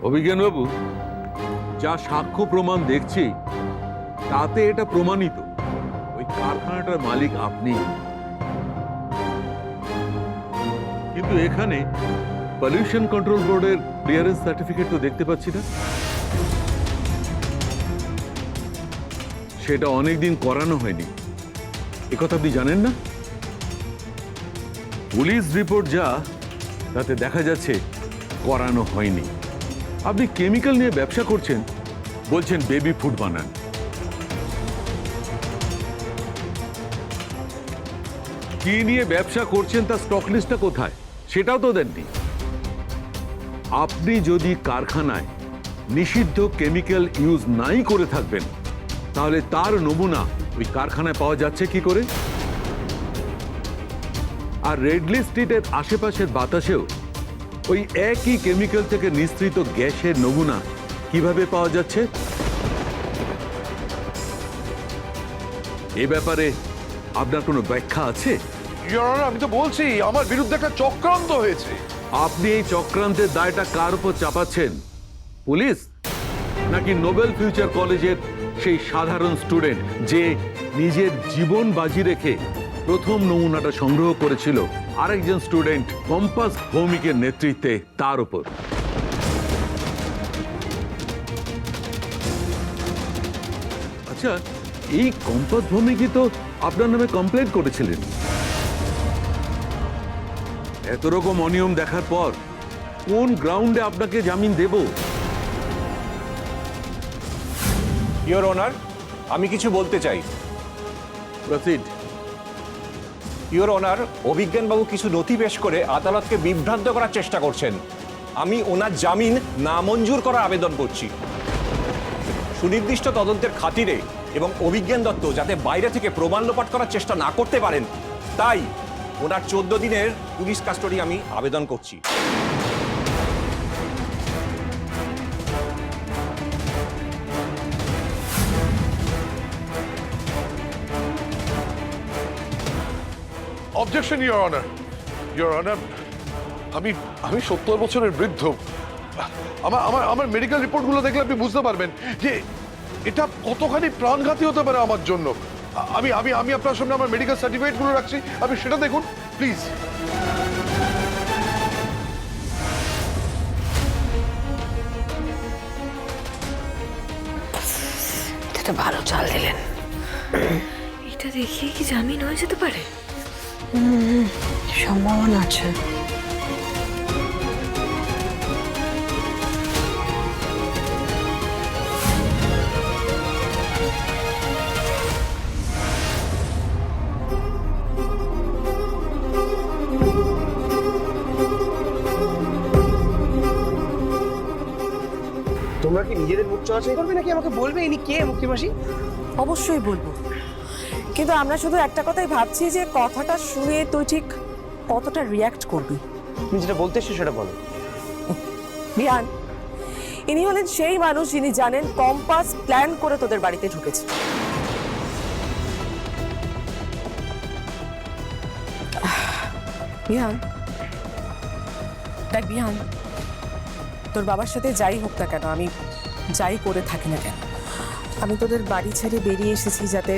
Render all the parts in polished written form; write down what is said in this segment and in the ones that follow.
অভিজ্ঞান বাবু, যা সাক্ষ্য প্রমাণ দেখছি তাতে এটা প্রমাণিত ওই কারখানাটার মালিক আপনি। কিন্তু এখানে পলিউশন কন্ট্রোল বোর্ডের ক্লিয়ারেন্স সার্টিফিকেট তো দেখতে পাচ্ছি না। সেটা অনেকদিন করানো হয়নি, একথা আপনি জানেন না? পুলিশ রিপোর্ট যা তাতে দেখা যাচ্ছে করানো হয়নি। আপনি কেমিক্যাল নিয়ে ব্যবসা করছেন, বলছেন বেবি ফুড বানান। কি নিয়ে ব্যবসা করছেন তার স্টক লিস্টটা কোথায় সেটাও তো দেননি। আপনি যদি কারখানায় নিষিদ্ধ কেমিক্যাল ইউজ নাই করে থাকবেন তাহলে তার নমুনা ওই কারখানায় পাওয়া যাচ্ছে কি করে? আর রেডলি স্ট্রিটের আশেপাশের বাতাসেও ওই একই কেমিক্যাল থেকে নিঃসৃত গ্যাসের নমুনা কিভাবে পাওয়া যাচ্ছে? এ ব্যাপারে আপনার কোনো ব্যাখ্যা আছে? আমি তো বলছি আমার বিরুদ্ধে একটা চক্রান্ত হয়েছে। আপনি এই চক্রান্তের দায়টা কার উপর চাপাচ্ছেন? পুলিশ নাকি নোবেল ফিউচার কলেজের সেই সাধারণ স্টুডেন্ট যে নিজের জীবন বাজি রেখে প্রথম নমুনাটা সংগ্রহ করেছিল আরেকজন স্টুডেন্ট কম্পাস ভৌমিকের নেতৃত্বে তার উপর? আচ্ছা, এই কম্পাস ভৌমিকই তো আপনার নামে কমপ্লেন করেছিলেন। এত রকম অনিয়ম দেখার পর কোন গ্রাউন্ডে আপনাকে জামিন দেব? ইওর অনার, আমি কিছু বলতে চাই। প্রসিড। ইওর অনার, অভিজ্ঞানবাবু কিছু নথি পেশ করে আদালতকে বিভ্রান্ত করার চেষ্টা করছেন। আমি ওনার জামিন নামঞ্জুর করার আবেদন করছি। সুনির্দিষ্ট তদন্তের খাতিরে এবং অভিজ্ঞান দত্ত যাতে বাইরে থেকে প্রমাণ লোপাট করার চেষ্টা না করতে পারেন, তাই ওনার 14 দিনের পুলিশ কাস্টডি আমি আবেদন করছি। Objection your honour. Your honour, আমি 70 বছরের বৃদ্ধ। আমার আমার আমার মেডিকেল রিপোর্টগুলো দেখলে আপনি বুঝতে পারবেন যে এটা কতখানি প্রাণঘাতী হতে পারে আমার জন্য। আমি আমি আমি আপনার সামনে আমার মেডিকেল সার্টিফিকেটগুলো রাখছি, আপনি সেটা দেখুন প্লিজ। এটা ভালো চাল দিলেন। এটা দেখিয়ে কি জামিন হয়ে যেতে পারে? সম্ভাবনা আছে। তোমরা কি নিজেদের মুখ চলাচল করবে নাকি আমাকে বলবে ইনি কে মুক্তি মাসি? অবশ্যই বলবো, কিন্তু আমরা শুধু একটা কথাই ভাবছি যে কথাটা শুনে তুই ঠিক কতটা রিয়াক্ট করবি। তুমি যেটা বলতে এসছো সেটা বলো। বিহান, ইনি হলেন সেই মানুষ যিনি জানেন কম্পাস প্ল্যান করে তোদের বাড়িতে ঢুকেছে। বিহান, দেখ বিহান, তোর বাবার সাথে যাই হোক না কেন, আমি যাই করে থাকি না কেন, আমি তোদের বাড়ি ছেড়ে বেরিয়ে এসেছি যাতে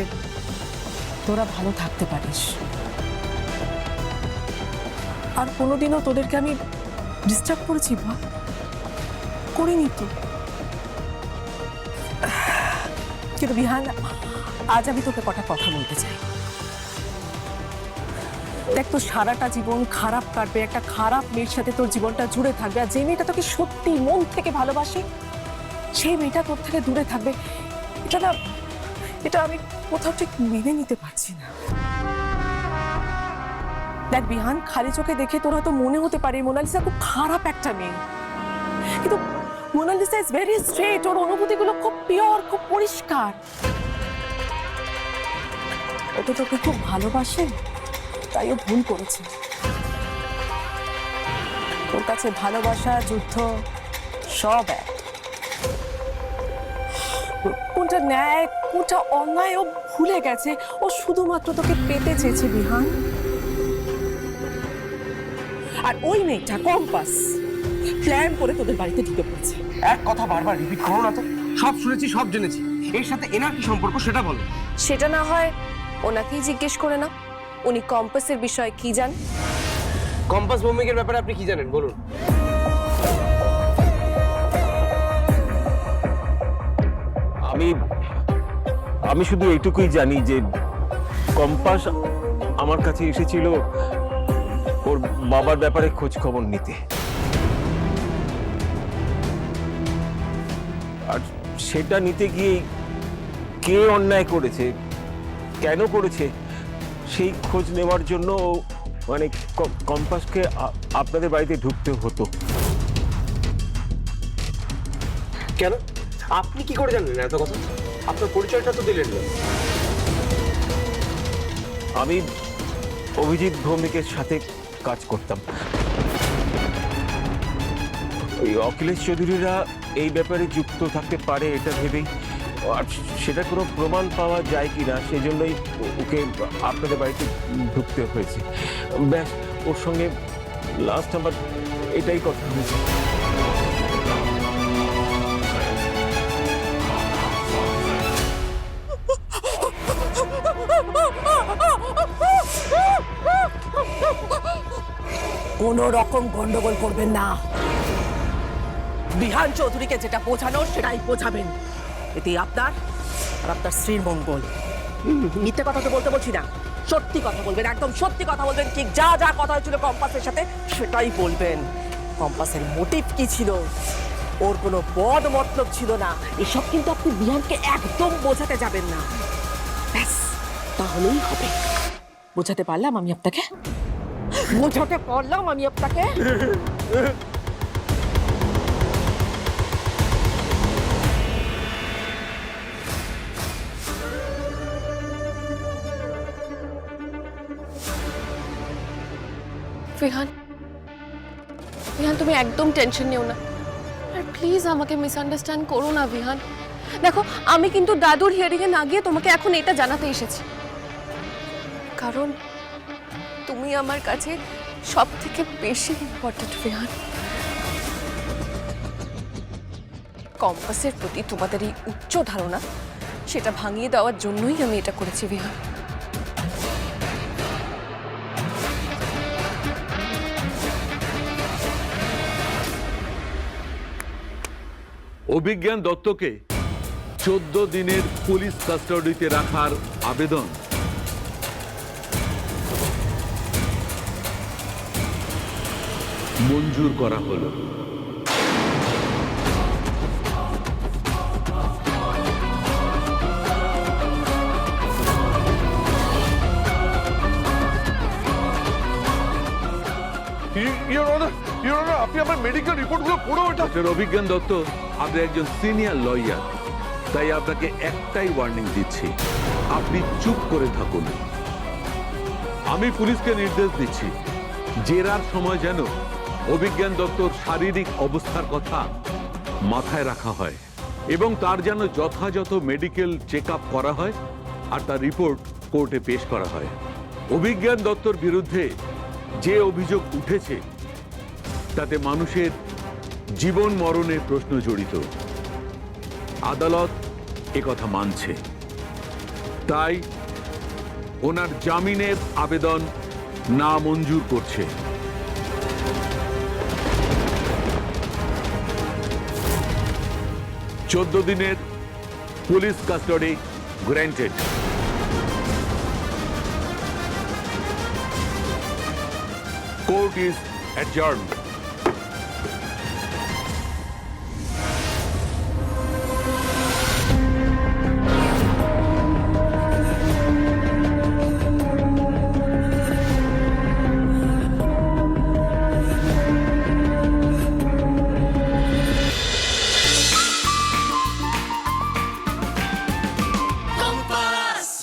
তোরা ভালো থাকতে পারিস। আর কোনোদিনও তোদেরকে আমি ডিস্টার্ব করেছি বা করিনি তো। কিন্তু বিহান, আজ আমি তোকে কটা কথা বলতে চাই। দেখ, তোর সারাটা জীবন খারাপ কাটবে, একটা খারাপ মেয়ের সাথে তোর জীবনটা জুড়ে থাকবে, আর যে মেয়েটা তোকে সত্যি মন থেকে ভালোবাসে সেই মেয়েটা তোর থেকে দূরে থাকবে। এটা আমি কোথাও ঠিক মেনে নিতে পারছি না। দেখ বিহান, খালি চোখে দেখে তোর হয়তো মনে হতে পারে মোনালিসা খুব খারাপ একটা মেয়ে, কিন্তু মোনালিসা ইজ ভেরি স্ট্রেট। ওর অনুভূতিগুলো খুব পিওর, খুব পরিষ্কার। ও তো তোকে খুব ভালোবাসে, তাই ও ভুল করেছে। ওর কাছে ভালোবাসা, যুদ্ধ সব এক। কোনটা ন্যায় কোনটা অন্যায় ও ভুলে গেছে। ও শুধুমাত্র তোকে পেতে চেয়েছে বিহান। আর ওই মেয়েটা কম্পাস প্ল্যান করে তোদের বাড়িতে ঢুকে পড়েছে। এক কথা বারবার রিপিট করো না তো। সব শুনেছি, সব জেনেছি। এর সাথে এনার কি সম্পর্ক সেটা বলো। সেটা না হয় ওনাকেই জিজ্ঞেস করে না, উনি কম্পাসের বিষয়ে কি জান। কম্পাস ভৌমিকের ব্যাপারে আপনি কি জানেন বলুন। আমি শুধু এইটুকুই জানি যে কম্পাস আমার কাছে এসেছিল ওর বাবার ব্যাপারে খোঁজ খবর নিতে, আর সেটা নিতে গিয়ে কে অন্যায় করেছে, কেন করেছে, সেই খোঁজ নেওয়ার জন্য মানে কম্পাসকে আপনাদের বাড়িতে ঢুকতে হতো। কেন? আপনি কি করে জানলেন এত কথা? আপনার পরিচয়টা তো দিলেন না। আমি অভিজিৎ ভৌমিকের সাথে কাজ করতাম। ওই অখিলেশ চৌধুরীরা এই ব্যাপারে যুক্ত থাকতে পারে এটা ভেবেই, আর সেটা কোনো প্রমাণ পাওয়া যায় কিনা সেজন্যই ওকে আপনাদের বাড়িতে ঢুকতে হয়েছে। ব্যাস, ওর সঙ্গে লাস্ট আমার এটাই কথা হয়েছে। কোনো রকম গন্ডগোল করবেন না। বিহান চৌধুরীকে যেটা বোঝানোর সেটাই বোঝাবেন, এতে আপনার আর আপনার স্ত্রীর মঙ্গল। মিথ্যে কথা তো বলতে বলছি না, সত্যি কথা বলবেন, একদম সত্যি কথা বলবেন। ঠিক যা যা কথা হয়েছিল কম্পাসের সাথে সেটাই বলবেন। কম্পাসের মোটিভ কি ছিল, ওর কোনো বদ মতলব ছিল না, এসব কিন্তু আপনি বিহানকে একদম বোঝাতে যাবেন না। ব্যাস, তাহলেই হবে। বোঝাতে পারলাম আমি আপনাকে? বোঝাতে পারলাম আমি আপনাকে? বিহান, বিহান তুমি একদম টেনশন নিও না, আর প্লিজ আমাকে মিসআন্ডারস্ট্যান্ড করো না বিহান। দেখো, আমি কিন্তু দাদুর হিয়ারিংয়ে না গিয়ে তোমাকে এখন এটা জানাতে এসেছি, কারণ তুমি আমার কাছে সব থেকে বেশি ইম্পর্টেন্ট বিহান। কম্পাসের প্রতি তোমাদের এই উচ্চ ধারণা, সেটা ভাঙিয়ে দেওয়ার জন্যই আমি এটা করেছি বিহান। অভিজ্ঞান দত্তকে 14 দিনের পুলিশ কাস্টাডিতে রাখার আবেদন মঞ্জুর করা হলো। আপনি আমার মেডিকেল রিপোর্টগুলো পড়ো। এটা ডক্টর অভিজ্ঞান দত্ত, আপনি একজন সিনিয়র লয়ার, তাই আপনাকে একটাই ওয়ার্নিং দিচ্ছি, আপনি চুপ করে থাকুন। আমি পুলিশকে নির্দেশ দিচ্ছি, জেরার সময় যেন অভিজ্ঞান দত্তর শারীরিক অবস্থার কথা মাথায় রাখা হয় এবং তার যেন যথাযথ মেডিকেল চেক আপ করা হয় আর তার রিপোর্ট কোর্টে পেশ করা হয়। অভিজ্ঞান দত্তর বিরুদ্ধে যে অভিযোগ উঠেছে তাতে মানুষের জীবন মরণের প্রশ্ন জড়িত। আদালত একথা মানছে, তাই ওনার জামিনের আবেদন না মঞ্জুর করছে। 14 দিনের police custody granted. Court is adjourned.